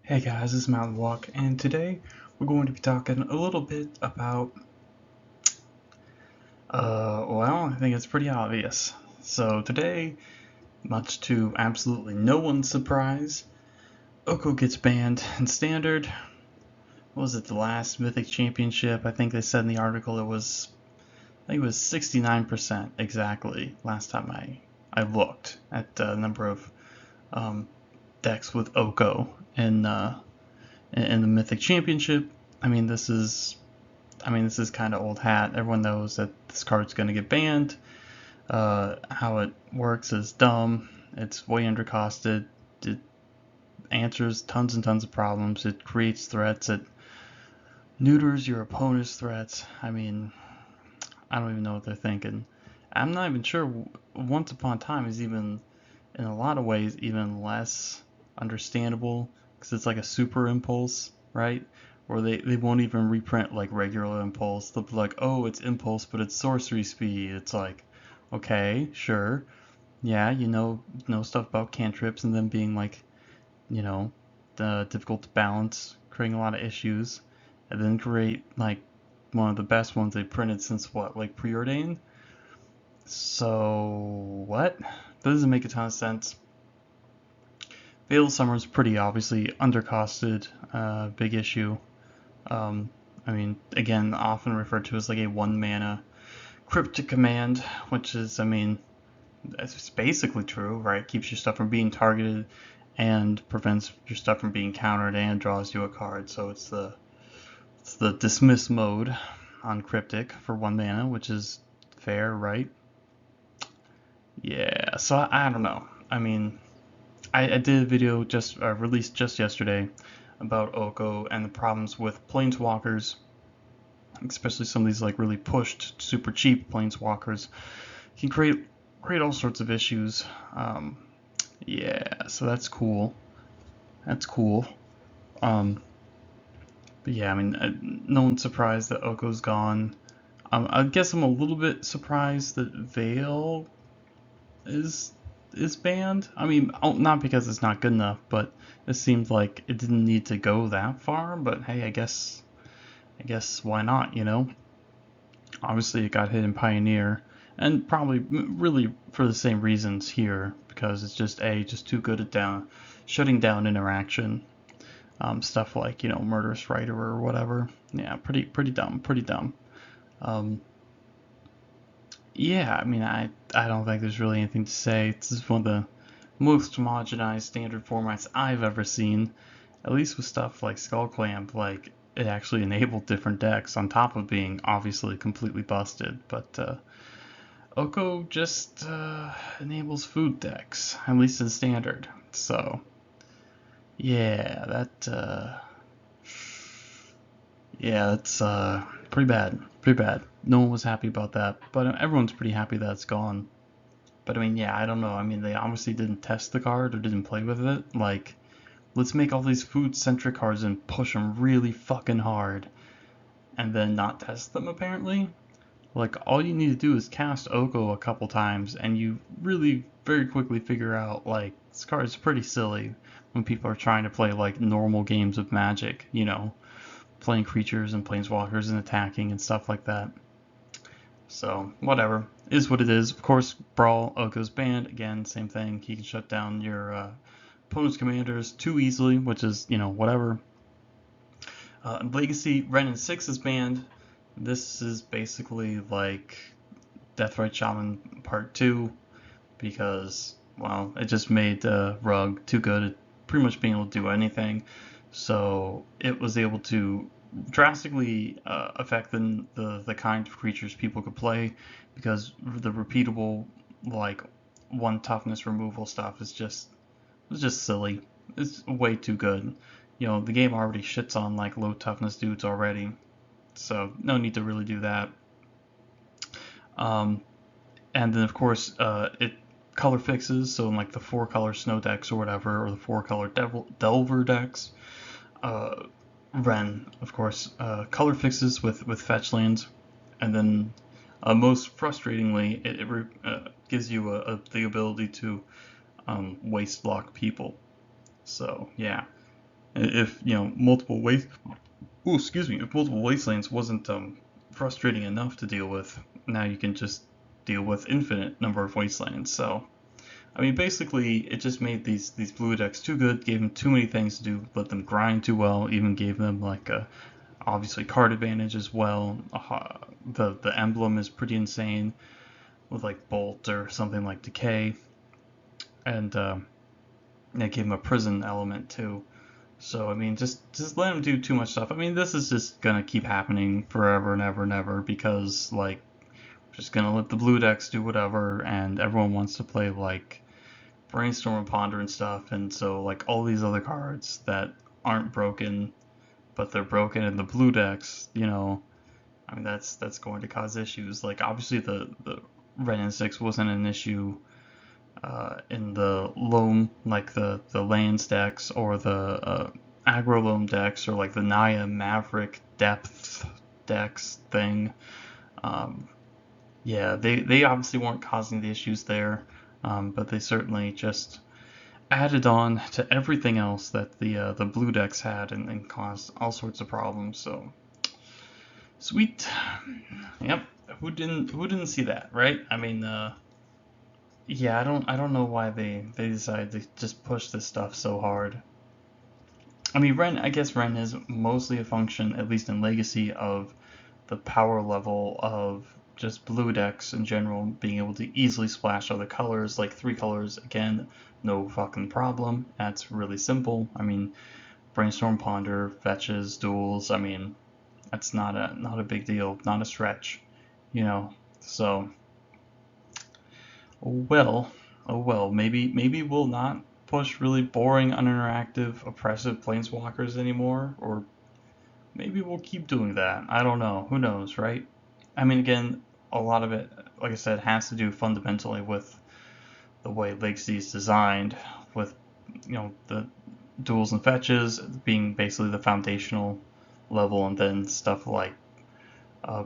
Hey guys, this is Mountain Walk, and today we're going to be talking a little bit about, well, I think it's pretty obvious. So today, much to absolutely no one's surprise, Oko gets banned in Standard. What was it, the last Mythic Championship? I think they said in the article I think it was 69% exactly last time I looked at the number of um, decks with Oko in the Mythic Championship. I mean, this is this is kind of old hat. Everyone knows that this card's going to get banned. How it works is dumb. It's way undercosted. It answers tons and tons of problems. It creates threats. It neuters your opponent's threats. I mean, I don't even know what they're thinking. I'm not even sure. Once Upon a Time is even, in a lot of ways, even less understandable because it's like a super impulse, right? Or they won't even reprint like regular impulse. They'll be like, oh, it's impulse, but it's sorcery speed. It's like, okay, sure, yeah, know stuff about cantrips and them being like, you know, difficult to balance, creating a lot of issues, and then create like one of the best ones they printed since what, like preordained. So what? That doesn't make a ton of sense. Fatal Summer's pretty obviously undercosted, big issue. Um, I mean, again, often referred to as like a one mana cryptic command, which is, I mean, it's basically true, right? Keeps your stuff from being targeted and prevents your stuff from being countered and draws you a card. So it's the dismiss mode on cryptic for one mana, which is fair, right? Yeah. So I don't know. I mean, I did a video just released just yesterday about Oko and the problems with planeswalkers, especially some of these like really pushed, super cheap planeswalkers can create all sorts of issues. Um, yeah, so that's cool. That's cool. Um, but yeah, I mean, no one's surprised that Oko's gone. I guess I'm a little bit surprised that Veil is is banned. I mean, not because it's not good enough, but it seemed like it didn't need to go that far. But hey, I guess why not? Obviously it got hit in Pioneer, and probably really for the same reasons here because it's just too good at shutting down interaction. Stuff like Murderous Writer or whatever. Yeah, pretty dumb, pretty dumb. Um, yeah, I mean I don't think there's really anything to say. This is one of the most homogenized standard formats I've ever seen. At least with stuff like Skullclamp, like it actually enabled different decks on top of being obviously completely busted. But Oko just enables food decks, at least in standard. So yeah, that's pretty bad, pretty bad. No one was happy about that, but everyone's pretty happy that it's gone. But I mean, yeah, I don't know. I mean, they obviously didn't test the card or didn't play with it. Like, let's make all these food centric cards and push them really fucking hard, and then not test them apparently. Like, all you need to do is cast Oko a couple times, and you really very quickly figure out, like, this card is pretty silly when people are trying to play, like, normal games of Magic, playing creatures and planeswalkers and attacking and stuff like that. So, whatever. Is what it is. Of course, Brawl, Oko's banned. Again, same thing. He can shut down your opponent's commanders too easily, which is, whatever. Legacy, Ren and 6 is banned. This is basically like Deathrite Shaman Part 2 because, well, it just made Rug too good at pretty much being able to do anything. So it was able to drastically affect the kind of creatures people could play because the repeatable, like, one toughness removal stuff it's just silly. It's way too good. The game already shits on like low toughness dudes already, so no need to really do that. Um, and then of course it color fixes, so in like the 4-color snow decks or whatever, or the 4-color delver decks, uh, Ren of course color fixes with fetch lands, and then most frustratingly it gives you the ability to waste block people. So yeah, If multiple waste, oh excuse me, if multiple wastelands wasn't frustrating enough to deal with, now you can just deal with infinite number of wastelands. So I mean, basically, it just made these blue decks too good, gave them too many things to do, let them grind too well, even gave them like a obviously card advantage as well. The emblem is pretty insane with like Bolt or something like Decay, and it gave them a prison element too. So I mean, just let them do too much stuff. I mean, this is just gonna keep happening forever and ever and ever because like just gonna let the blue decks do whatever, and everyone wants to play like Brainstorm and Ponder and stuff, and so like all these other cards that aren't broken, but they're broken in the blue decks, I mean that's going to cause issues. Like obviously the Ren and Six wasn't an issue in the loam, like the lands decks or the aggro loam decks or like the Naya Maverick depth decks thing. Um, yeah, they obviously weren't causing the issues there, but they certainly just added on to everything else that the blue decks had and caused all sorts of problems. So sweet, yep. Who didn't see that, right? I mean, yeah, I don't know why they decided to just push this stuff so hard. I mean, I guess Ren is mostly a function, at least in Legacy, of the power level of just blue decks in general, being able to easily splash other colors, like 3 colors, again, no fucking problem. That's really simple. I mean, Brainstorm, Ponder, Fetches, Duels, I mean, that's not a big deal, not a stretch, you know. So, oh well, oh well, maybe we'll not push really boring, uninteractive, oppressive planeswalkers anymore, or maybe we'll keep doing that. I don't know. Who knows, right? I mean, again, a lot of it, like I said, has to do fundamentally with the way Legacy is designed, with the duels and fetches being basically the foundational level, and then stuff like uh,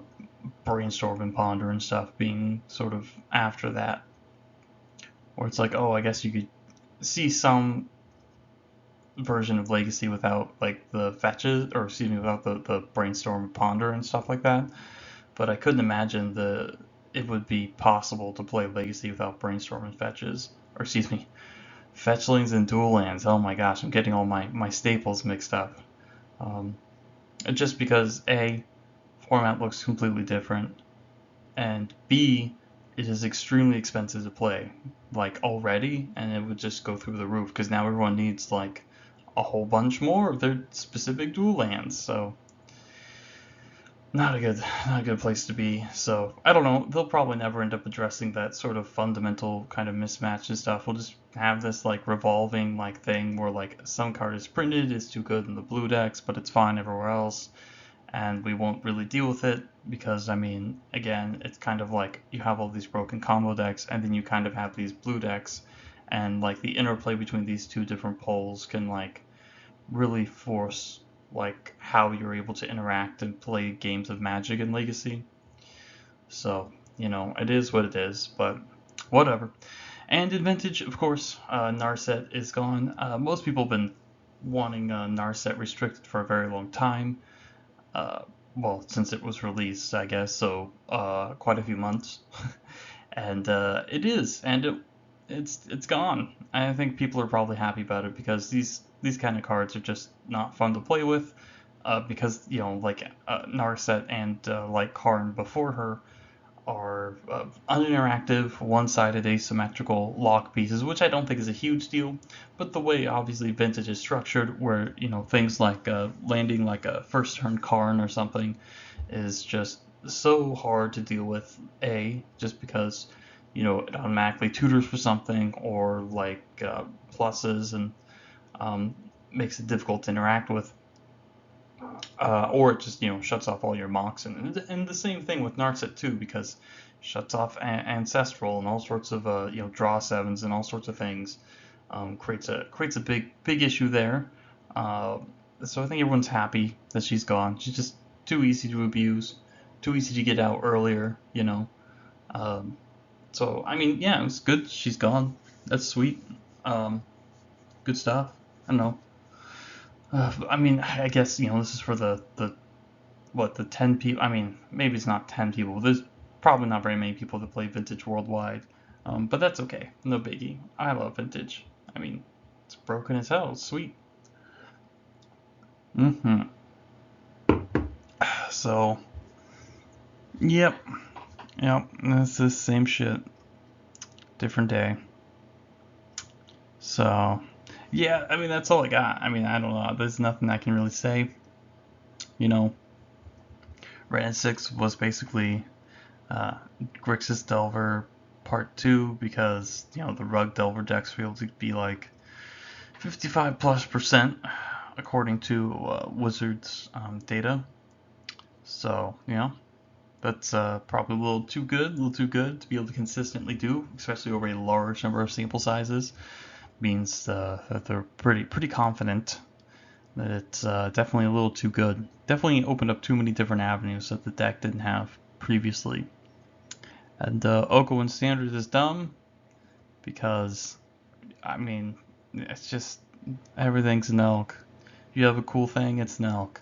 brainstorm and ponder and stuff being sort of after that, where it's like, oh, I guess you could see some version of Legacy without like the fetches, or excuse me, without the brainstorm and ponder and stuff like that. But I couldn't imagine it would be possible to play Legacy without brainstorm and fetches, or excuse me, fetchlings and dual lands. Oh my gosh, I'm getting all my staples mixed up. Um, just because A, format looks completely different, and B, it is extremely expensive to play, like already, and it would just go through the roof because now everyone needs like a whole bunch more of their specific dual lands. So not a good place to be. So I don't know. They'll probably never end up addressing that sort of fundamental kind of mismatch and stuff. We'll just have this like revolving like thing where like some card is printed, is too good in the blue decks, but it's fine everywhere else, and we won't really deal with it because I mean, again, it's kind of like you have all these broken combo decks, and then you kind of have these blue decks, and like the interplay between these two different poles can like really force like how you're able to interact and play games of Magic and Legacy. So, it is what it is, but whatever. And in Vintage, of course, Narset is gone. Most people have been wanting Narset restricted for a very long time. Uh, well, since it was released, I guess, so quite a few months. And it is, and it's gone. I think people are probably happy about it because these kind of cards are just not fun to play with. Because like Narset and like Karn before her are uninteractive, one-sided asymmetrical lock pieces, which I don't think is a huge deal. But the way obviously Vintage is structured, where things like landing like a first turn Karn or something, is just so hard to deal with. Just because it automatically tutors for something, or like pluses and um, makes it difficult to interact with, or it just shuts off all your mocks, and the same thing with Narset too, because shuts off ancestral and all sorts of draw sevens and all sorts of things. Creates a big issue there. Uh, so I think everyone's happy that she's gone. She's just too easy to abuse, too easy to get out earlier. Um, so I mean, yeah, it was good. She's gone. That's sweet. Um, Good stuff. I don't know. I mean, I guess, this is for the 10 people. I mean, maybe it's not 10 people. There's probably not very many people that play Vintage worldwide. But that's okay. No biggie. I love Vintage. I mean, it's broken as hell. It's sweet. Mm-hmm. So, yep. Yep. That's the same shit. Different day. So, yeah, I mean, that's all I got. I mean, I don't know. There's nothing I can really say. You know, Red 6 was basically uh, Grixis Delver Part 2 because, the Rug Delver decks were able to be like 55+% according to Wizards data. So, that's probably a little too good to be able to consistently do, especially over a large number of sample sizes. Means that they're pretty confident that it's definitely a little too good. Definitely opened up too many different avenues that the deck didn't have previously. And Oko in Standard is dumb because, I mean, it's just everything's Nelk. If you have a cool thing, it's Nelk.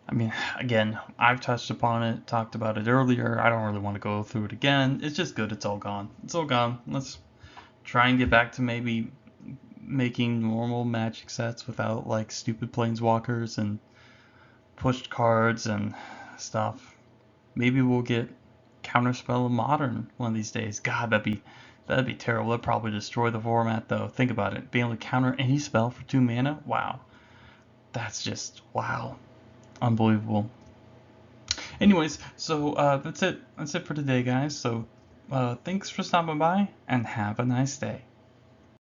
I mean, again, I've touched upon it, talked about it earlier. I don't really want to go through it again. It's just good. It's all gone. It's all gone. Let's try and get back to maybe making normal Magic sets without like stupid planeswalkers and pushed cards and stuff. Maybe we'll get Counterspell in Modern one of these days. God, that'd be terrible. That'd probably destroy the format though. Think about it. Being able to counter any spell for 2 mana? Wow. That's just wow. Unbelievable. Anyways, so that's it. That's it for today, guys. So thanks for stopping by and have a nice day.